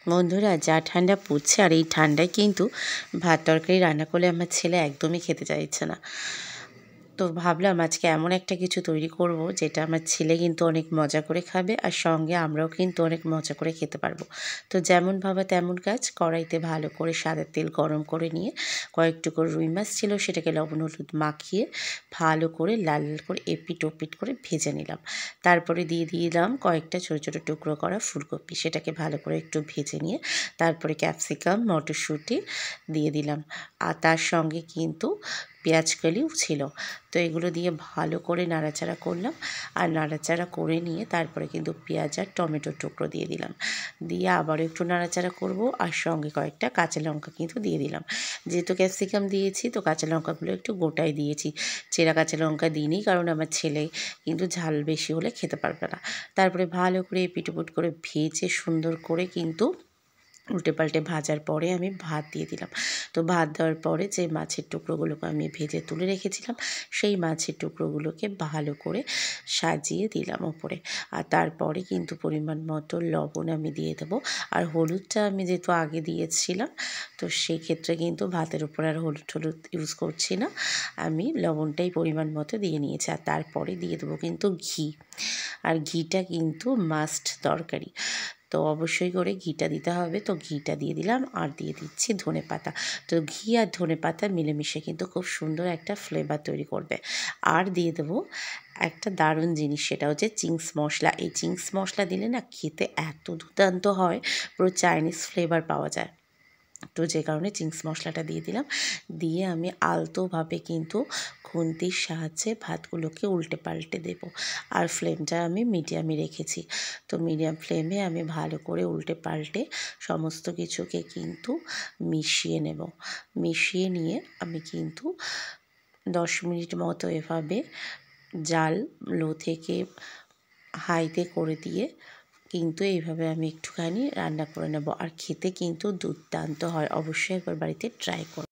বন্ধুরা, যা ঠান্ডা পড়ছে আর এই ঠান্ডায় কিন্তু ভাত তরকারি রান্না করলে আমার ছেলে একদমই খেতে চাইছে না। তো ভাবলাম আজকে এমন একটা কিছু তৈরি করব যেটা আমার ছেলে কিন্তু অনেক মজা করে খাবে আর সঙ্গে আমরাও কিন্তু অনেক মজা করে খেতে পারবো। তো যেমন ভাবা তেমন কাজ, কড়াইতে ভালো করে সাদা তেল গরম করে নিয়ে কয়েক টুকরো রুই মাছ ছিল সেটাকে লবণ হলুদ মাখিয়ে ভালো করে লাল লাল করে এপিট ওপিট করে ভেজে নিলাম। তারপরে দিয়ে দিলাম কয়েকটা ছোটো ছোটো টুকরো করা ফুলকপি, সেটাকে ভালো করে একটু ভেজে নিয়ে তারপরে ক্যাপসিকাম মটরশুঁটি দিয়ে দিলাম। আর তার সঙ্গে কিন্তু পেঁয়াজ কলিও ছিল। তো এগুলো দিয়ে ভালো করে নাড়াচাড়া করলাম, আর নাড়াচাড়া করে নিয়ে তারপরে কিন্তু পেঁয়াজ আর টমেটোর টুকরো দিয়ে দিলাম। দিয়ে আবারও একটু নাড়াচাড়া করব, আর সঙ্গে কয়েকটা কাঁচা লঙ্কা কিন্তু দিয়ে দিলাম। যেহেতু ক্যাপসিকাম দিয়েছি তো কাঁচা লঙ্কাগুলো একটু গোটাই দিয়েছি, চেরা কাঁচা লঙ্কা দিইনি, কারণ আমার ছেলে কিন্তু ঝাল বেশি হলে খেতে পারবে না। তারপরে ভালো করে এপিট ওপিট করে ভেজে সুন্দর করে কিন্তু উল্টে পাল্টে ভাজার পরে আমি ভাত দিয়ে দিলাম। তো ভাত দেওয়ার পরে যে মাছের টুকরোগুলোকে আমি ভেজে তুলে রেখেছিলাম সেই মাছের টুকরোগুলোকে ভালো করে সাজিয়ে দিলাম ওপরে। আর তারপরে কিন্তু পরিমাণ মতো লবণ আমি দিয়ে দেবো। আর হলুদটা আমি যেহেতু আগে দিয়েছিলাম, তো সেই ক্ষেত্রে কিন্তু ভাতের উপর আর হলুদ ইউজ করছি না, আমি লবণটাই পরিমাণ মতো দিয়ে নিয়েছি। আর তারপরে দিয়ে দেবো কিন্তু ঘি, আর ঘিটা কিন্তু মাস্ট তরকারি, তো অবশ্যই করে ঘিটা দিতে হবে। তো ঘিটা দিয়ে দিলাম, আর দিয়ে দিচ্ছি ধনেপাতা। তো ঘি আর ধনেপাতা মিলেমিশে কিন্তু খুব সুন্দর একটা ফ্লেভার তৈরি করবে। আর দিয়ে দেবো একটা দারুণ জিনিস, সেটা হচ্ছে চিংস মশলা। এই চিংস মশলা দিলে না খেতে এত দুর্দান্ত হয়, পুরো চাইনিজ ফ্লেভার পাওয়া যায়। তো যে কারণে চিংস মশলাটা দিয়ে দিলাম। দিয়ে আমি আলতোভাবে কিন্তু খুন্তির সাহায্যে ভাতগুলোকে উল্টে পাল্টে দেবো। আর ফ্লেমটা আমি মিডিয়ামে রেখেছি। তো মিডিয়াম ফ্লেমে আমি ভালো করে উল্টে পাল্টে সমস্ত কিছুকে কিন্তু মিশিয়ে নেব। মিশিয়ে নিয়ে আমি কিন্তু 10 মিনিট মতো এভাবে জাল লো থেকে হাইতে করে দিয়ে কিন্তু এইভাবে আমি একটুখানি রান্না করে নেব। আর খেতে কিন্তু দুর্দান্ত হয়, অবশ্যই একবার বাড়িতে ট্রাই করো।